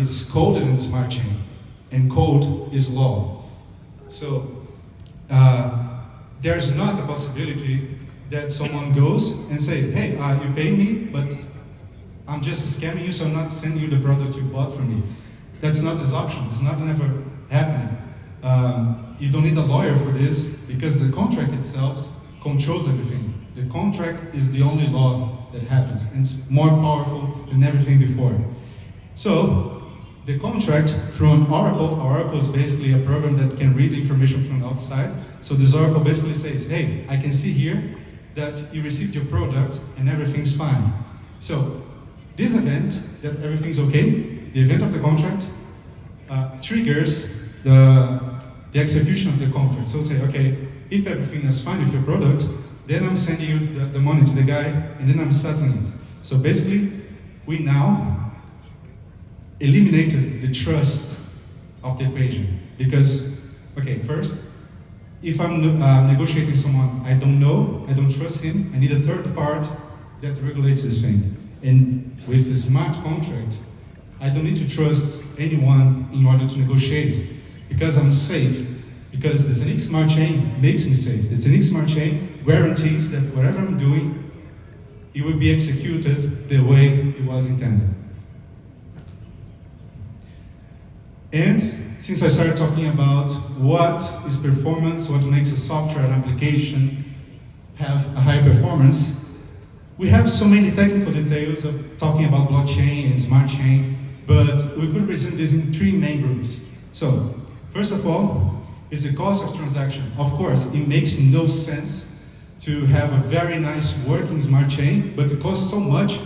It's coded in the smart chain, and code is law. So there's not a possibility that someone goes and say, hey, you pay me, but I'm just scamming you, so I'm not sending you the product you bought from me. That's not this option. It's not never happening. You don't need a lawyer for this because the contract itself controls everything. The contract is the only law that happens, and it's more powerful than everything before. So the contract from Oracle is basically a program that can read information from outside. So this Oracle basically says, hey, I can see here that you received your product and everything's fine. So this event, that everything's okay, the event of the contract, triggers the execution of the contract. So say, okay, if everything is fine with your product, then I'm sending you the money to the guy, and then I'm settling it. So basically, we now eliminated the trust of the equation. Because, okay, first, if I'm negotiating someone I don't know, I don't trust him, I need a third part that regulates this thing. And with the smart contract, I don't need to trust anyone in order to negotiate, because I'm safe. Because the ZENIQ Smartchain makes me safe. The ZENIQ Smartchain guarantees that whatever I'm doing, it will be executed the way it was intended. And since I started talking about what is performance, what makes a software and application have a high performance, we have so many technical details of talking about blockchain and smart chain, but we could resume this in three main groups. So, first of all, is the cost of transaction. Of course, it makes no sense to have a very nice working smart chain, but it costs so much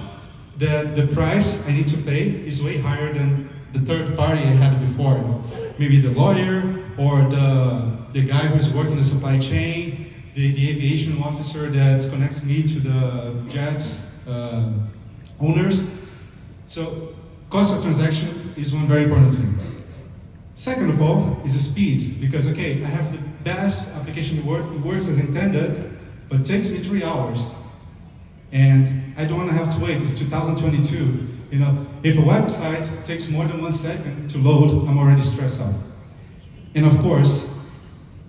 that the price I need to pay is way higher than the third party I had before. Maybe the lawyer, or the guy who's working the supply chain, the aviation officer that connects me to the jet owners. So, cost of transaction is one very important thing. Second of all is the speed, because okay, I have the best application it works as intended, but it takes me 3 hours. And I don't want to have to wait, it's 2022. You know, if a website takes more than 1 second to load, I'm already stressed out. And of course,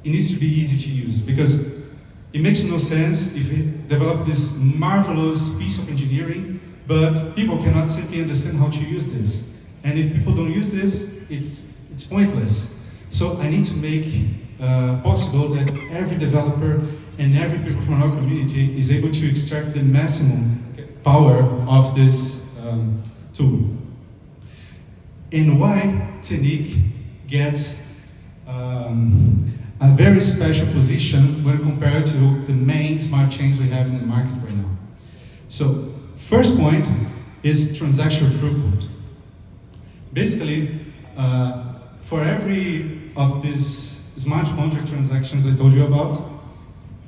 it needs to be easy to use, because it makes no sense if we develop this marvelous piece of engineering, but people cannot simply understand how to use this. And if people don't use this, it's pointless. So I need to make possible that every developer and every people from our community is able to extract the maximum power of this tool. And why ZENIQ gets a very special position when compared to the main smart chains we have in the market right now. So, first point is transaction throughput. Basically, for every of these smart contract transactions I told you about,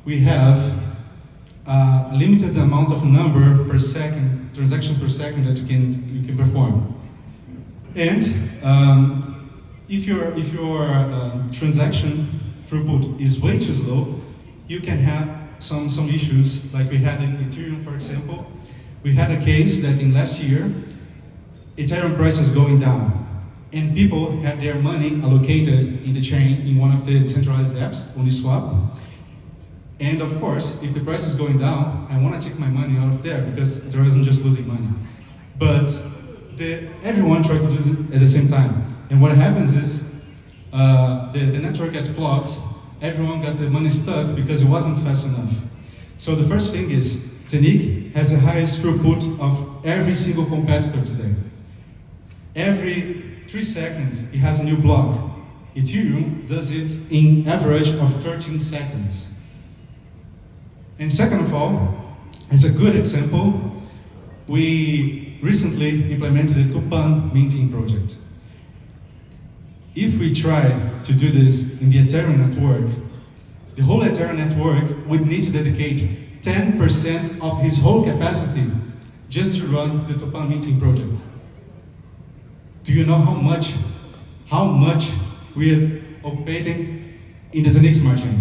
we have a limited amount of number per second, transactions per second that you can perform. And if your transaction throughput is way too slow, you can have some issues, like we had in Ethereum, for example. We had a case that in last year, Ethereum price is going down, and people had their money allocated in the chain in one of the decentralized apps, Uniswap. And of course, if the price is going down, I want to take my money out of there because terrorism just losing money. But everyone tried to do this at the same time. And what happens is, the network got blocked, everyone got the money stuck because it wasn't fast enough. So the first thing is, ZENIQ has the highest throughput of every single competitor today. Every 3 seconds, it has a new block. Ethereum does it in average of 13 seconds. And second of all, as a good example, we recently implemented the Tupan minting project. If we try to do this in the Ethereum network, the whole Ethereum network would need to dedicate 10% of his whole capacity just to run the Tupan minting project. Do you know how much we are occupating in the ZENIQ Smartchain?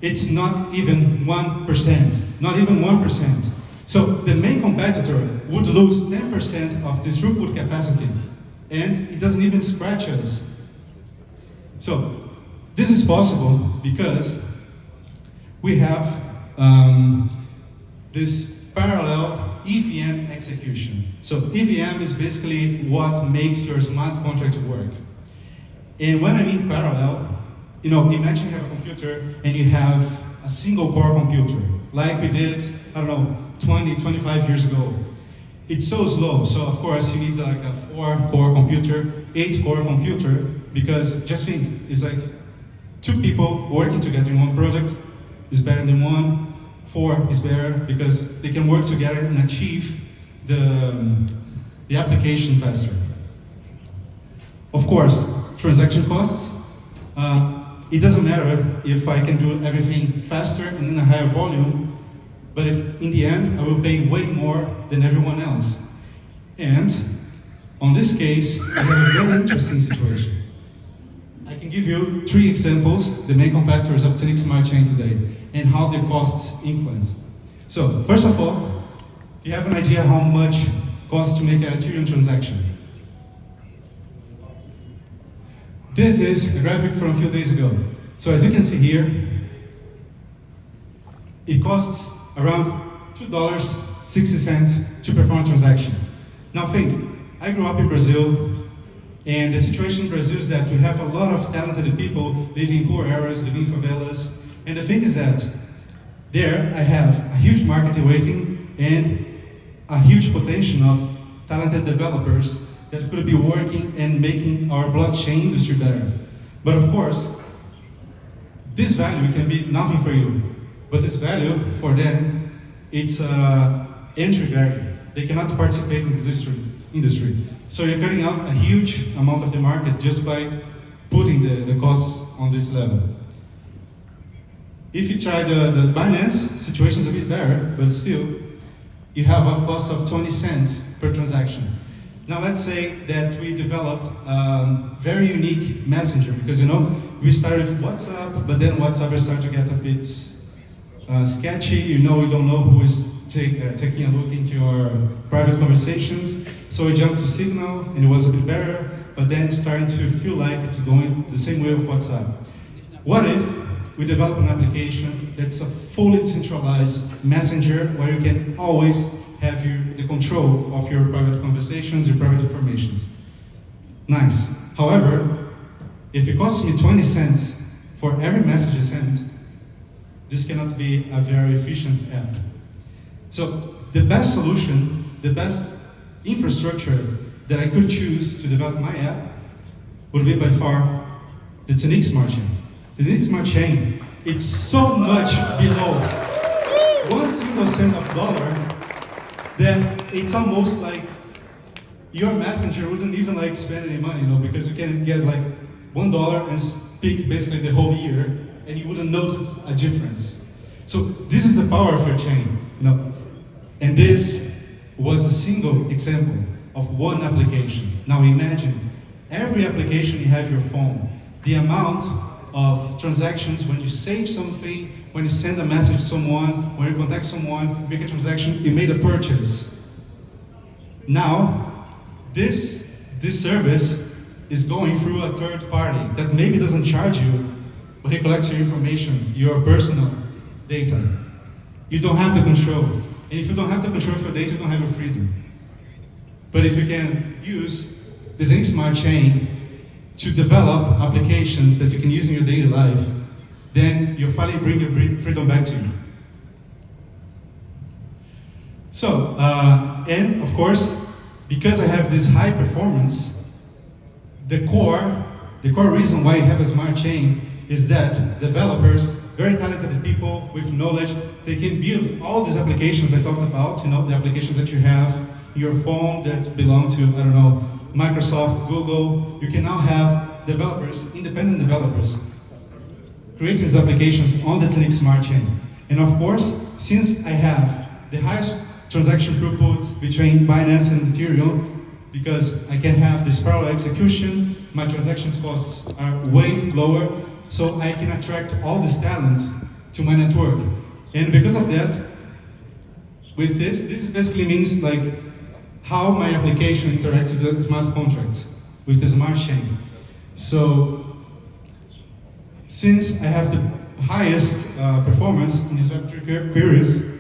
It's not even 1%, not even 1%. So the main competitor would lose 10% of this throughput capacity and it doesn't even scratch us. So this is possible because we have this parallel EVM execution. So EVM is basically what makes your smart contract work. And when I mean parallel, imagine you have a computer and you have a single core computer, like we did, 20, 25 years ago. It's so slow, so of course you need like a 4-core computer, 8-core computer, because just think, it's like 2 people working together in one project is better than 1, 4 is better, because they can work together and achieve the application faster. Of course, transaction costs, it doesn't matter if I can do everything faster and in a higher volume, but if in the end I will pay way more than everyone else. And on this case, I have a very interesting situation. I can give you 3 examples, the main competitors of ZENIQ Smartchain today, and how their costs influence. So, first of all, do you have an idea how much costs to make an Ethereum transaction? This is a graphic from a few days ago. So as you can see here, it costs around $2.60 to perform a transaction. Now think, I grew up in Brazil, and the situation in Brazil is that we have a lot of talented people living in poor areas, living in favelas, and the thing is that there I have a huge market waiting and a huge potential of talented developers that could be working and making our blockchain industry better. But of course, this value can be nothing for you, but this value for them, it's an entry barrier. They cannot participate in this industry. So you're cutting out a huge amount of the market just by putting the costs on this level. If you try the Binance, situation is a bit better, but still, you have a cost of 20 cents per transaction. Now let's say that we developed a very unique messenger, because we started with WhatsApp, but then WhatsApp started to get a bit sketchy. We don't know who is taking a look into your private conversations. So we jumped to Signal, and it was a bit better, but then it's starting to feel like it's going the same way with WhatsApp. What if we develop an application that's a fully decentralized messenger where you can always have the control of your private conversations, your private informations? Nice. However, if it costs me 20 cents for every message I send, this cannot be a very efficient app. So the best solution, the best infrastructure that I could choose to develop my app would be by far the ZENIQ Smartchain. The ZENIQ Smartchain, it's so much below 1 single cent of dollar that it's almost like your messenger wouldn't even spend any money, because you can get $1 and speak basically the whole year, and you wouldn't notice a difference. So this is the power of your chain, And this was a single example of one application. Now imagine every application you have your phone, the amount of transactions when you save something, when you send a message to someone, when you contact someone, make a transaction, you made a purchase. Now, this service is going through a third party that maybe doesn't charge you, but he collects your information, your personal data. You don't have the control. And if you don't have the control of your data, you don't have your freedom. But if you can use the ZENIQ Smartchain to develop applications that you can use in your daily life, then you'll finally bring your freedom back to you. So, and of course, because I have this high performance, the core reason why I have a smart chain is that developers, very talented people with knowledge, they can build all these applications I talked about, the applications that you have in your phone that belong to, Microsoft, Google. You can now have developers, independent developers, creating these applications on the ZENIQ Smartchain. And of course, since I have the highest transaction throughput between Binance and Ethereum, because I can have this parallel execution, my transactions costs are way lower, so I can attract all this talent to my network. And because of that, with this basically means how my application interacts with the smart contracts. with the smart chain. So since I have the highest performance in these Web3 queries,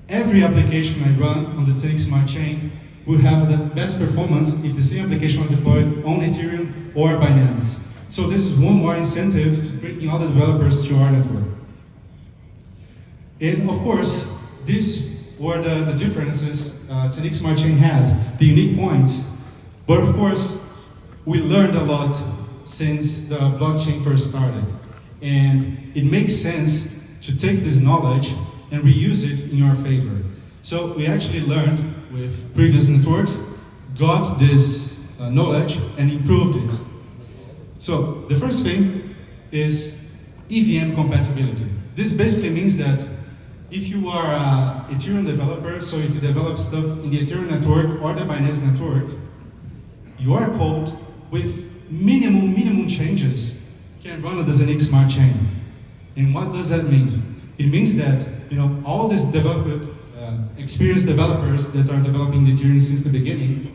every application I run on the ZENIQ Smartchain will have the best performance if the same application was deployed on Ethereum or Binance. So this is one more incentive to bring other developers to our network. And of course, these were the differences ZENIQ Smartchain had, the unique points. But of course, we learned a lot since the blockchain first started. And it makes sense to take this knowledge and reuse it in our favor. So we actually learned with previous networks, got this knowledge and improved it. So the first thing is EVM compatibility. This basically means that if you are an Ethereum developer, so if you develop stuff in the Ethereum network or the Binance network, your code with minimum changes can run on the ZENIQ Smartchain. And what does that mean? It means that all these experienced developers that are developing the Ethereum since the beginning,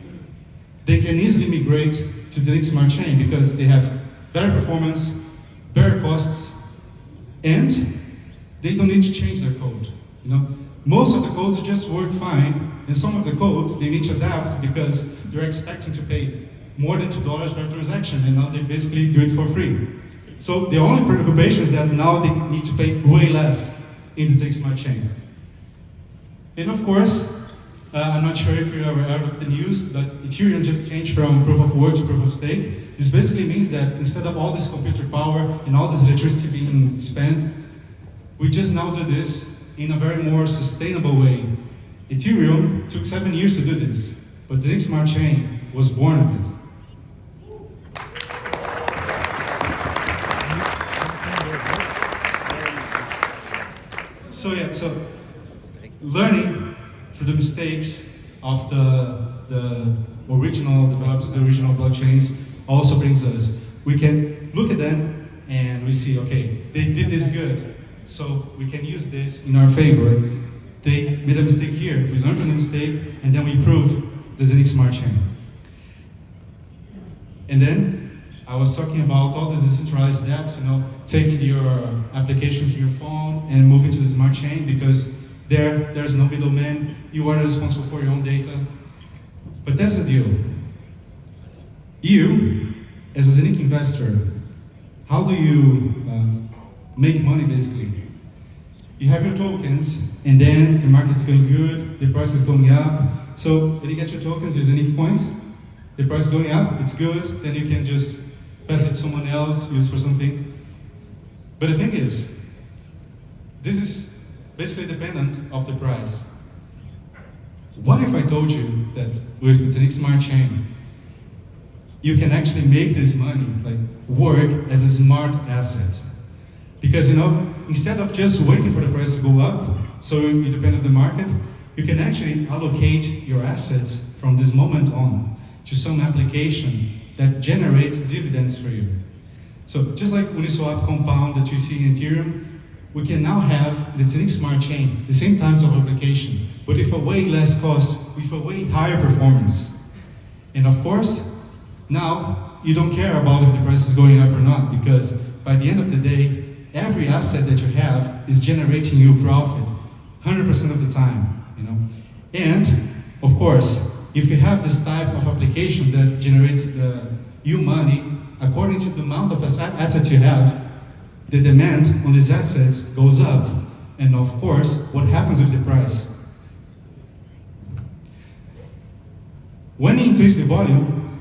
they can easily migrate to the ZENIQ Smartchain because they have better performance, better costs, and they don't need to change their code. Most of the codes just work fine, and some of the codes they need to adapt because they're expecting to pay more than $2 per transaction, and now they basically do it for free. So the only preoccupation is that now they need to pay way less in the ZENIQ Smartchain. And of course, I'm not sure if you are aware of the news, but Ethereum just changed from proof of work to proof of stake. This basically means that instead of all this computer power and all this electricity being spent, we just now do this in a very more sustainable way. Ethereum took 7 years to do this, but ZENIQ Smartchain was born of it. So learning from the mistakes of the original developers, the original blockchains, also brings us. We can look at them and we see, okay, they did this good, so we can use this in our favor. They made a mistake here, we learn from the mistake, and then we improve the ZENIQ Smartchain. And then I was talking about all these decentralized dApps, taking your applications to your phone and moving to the smart chain because there's no middleman, you are responsible for your own data. But that's the deal. You, as a ZENIQ investor, how do you make money basically? You have your tokens, and then the market's going good, the price is going up. So when you get your tokens, your ZENIQ coins, the price is going up, it's good, then you can just pass it to someone else, use for something. But the thing is, this is basically dependent of the price. What if I told you that with the ZENIQ Smartchain, you can actually make this money work as a smart asset? Because instead of just waiting for the price to go up, so you depend on the market, you can actually allocate your assets from this moment on to some application that generates dividends for you. So just like Uniswap Compound that you see in Ethereum, we can now have the ZENIQ Smartchain, the same types of application, but with a way less cost, with a way higher performance. And of course, now you don't care about if the price is going up or not, because by the end of the day, every asset that you have is generating you profit 100% of the time. And of course, if you have this type of application that generates you money according to the amount of assets you have, the demand on these assets goes up. And of course, what happens with the price? When you increase the volume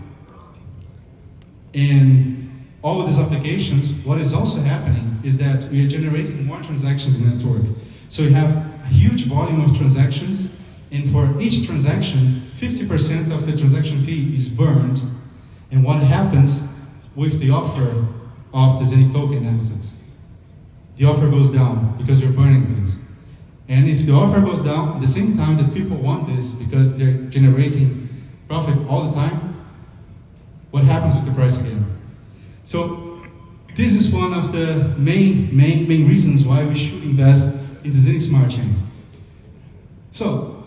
in all of these applications, what is also happening is that we are generating more transactions in the network. So you have a huge volume of transactions, and for each transaction, 50% of the transaction fee is burned. And what happens with the offer of the ZENIQ token assets? The offer goes down because you're burning things. And if the offer goes down at the same time that people want this because they're generating profit all the time, what happens with the price again? So this is one of the main reasons why we should invest in the ZENIQ Smartchain. So,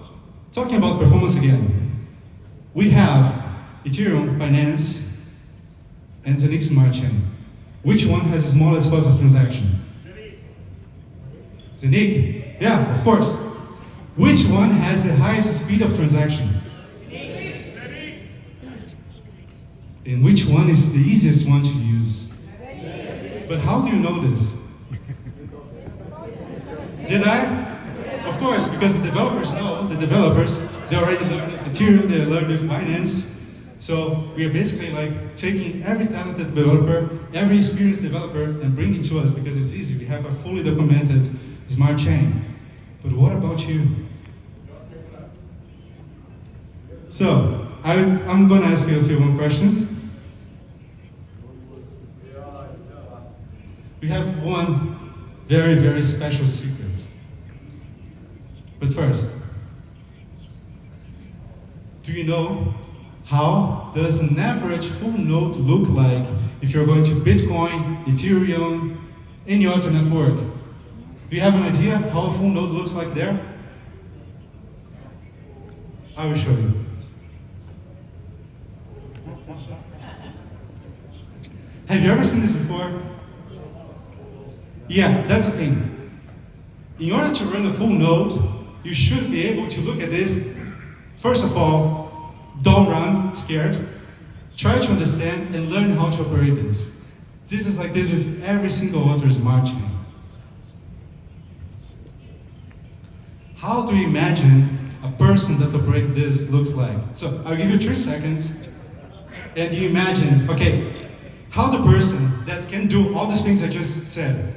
talking about performance again, we have Ethereum, Binance, and ZENIQ Smartchain. Which one has the smallest cost of transaction? ZENIQ? Yeah, of course. Which one has the highest speed of transaction? And which one is the easiest one to use? But how do you know this? Did I? Of course, because the developers know, they already learned with Ethereum, they learned with Binance. So we are basically like taking every talented developer, every experienced developer, and bringing it to us because it's easy. We have a fully documented smart chain. But what about you? So I'm going to ask you a few more questions. We have one very, very special secret. But first, do you know how does an average full node look like if you're going to Bitcoin, Ethereum, any other network? Do you have an idea how a full node looks like there? I will show you. Have you ever seen this before? Yeah, that's the thing. In order to run a full node, you should be able to look at this. First of all, don't run scared. Try to understand and learn how to operate this. This is like this with every single other smart chain. How do you imagine a person that operates this looks like? So I'll give you 3 seconds, and you imagine, okay, how the person that can do all these things I just said,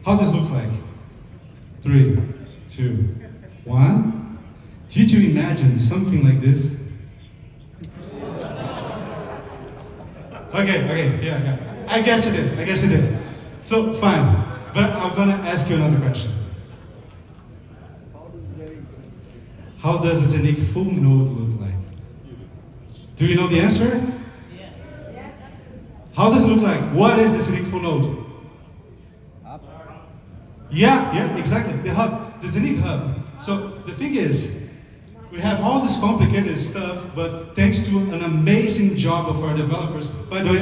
how this looks like. 3, 2, 1. Did you imagine something like this? Okay, yeah. I guess it did. So, fine. But I'm gonna ask you another question. How does a ZENIQ full node look like? Do you know the answer? Yes. How does it look like? What is the ZENIQ full node? Yeah, exactly. The hub, the ZENIQ hub. So the thing is, we have all this complicated stuff, but thanks to an amazing job of our developers. By the way,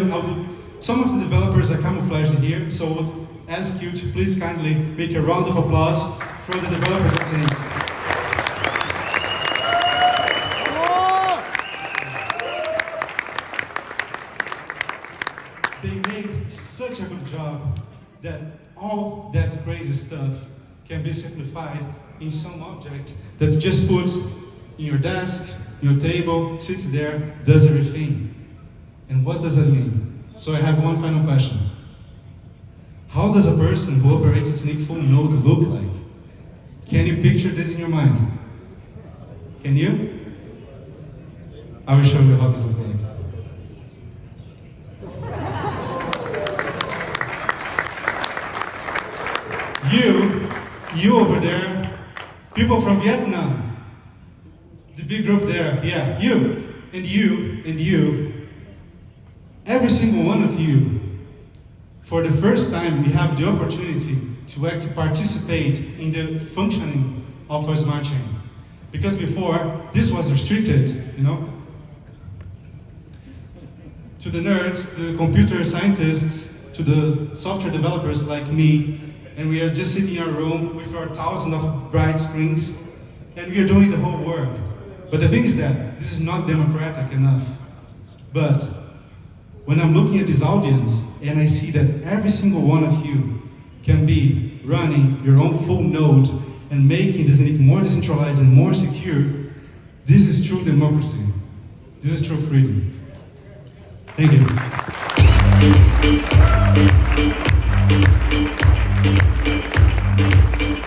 some of the developers are camouflaged here, so I would ask you to please kindly make a round of applause for the developers of ZENIQ. They made such a good job that all that crazy stuff can be simplified in some object that's just put in your desk, your table, sits there, does everything. And what does that mean? So I have one final question. How does a person who operates a ZENIQ full node look like? Can you picture this in your mind? Can you? I will show you how this looks like. You over there, people from Vietnam, the big group there, yeah, you, and you, every single one of you, for the first time, we have the opportunity to actually participate in the functioning of a smart chain. Because before, this was restricted, to the nerds, to the computer scientists, to the software developers like me, and we are just sitting in our room with our thousands of bright screens, and we are doing the whole work. But the thing is that this is not democratic enough. But when I'm looking at this audience, and I see that every single one of you can be running your own full node and making the ZENIQ more decentralized and more secure, this is true democracy. This is true freedom. Thank you.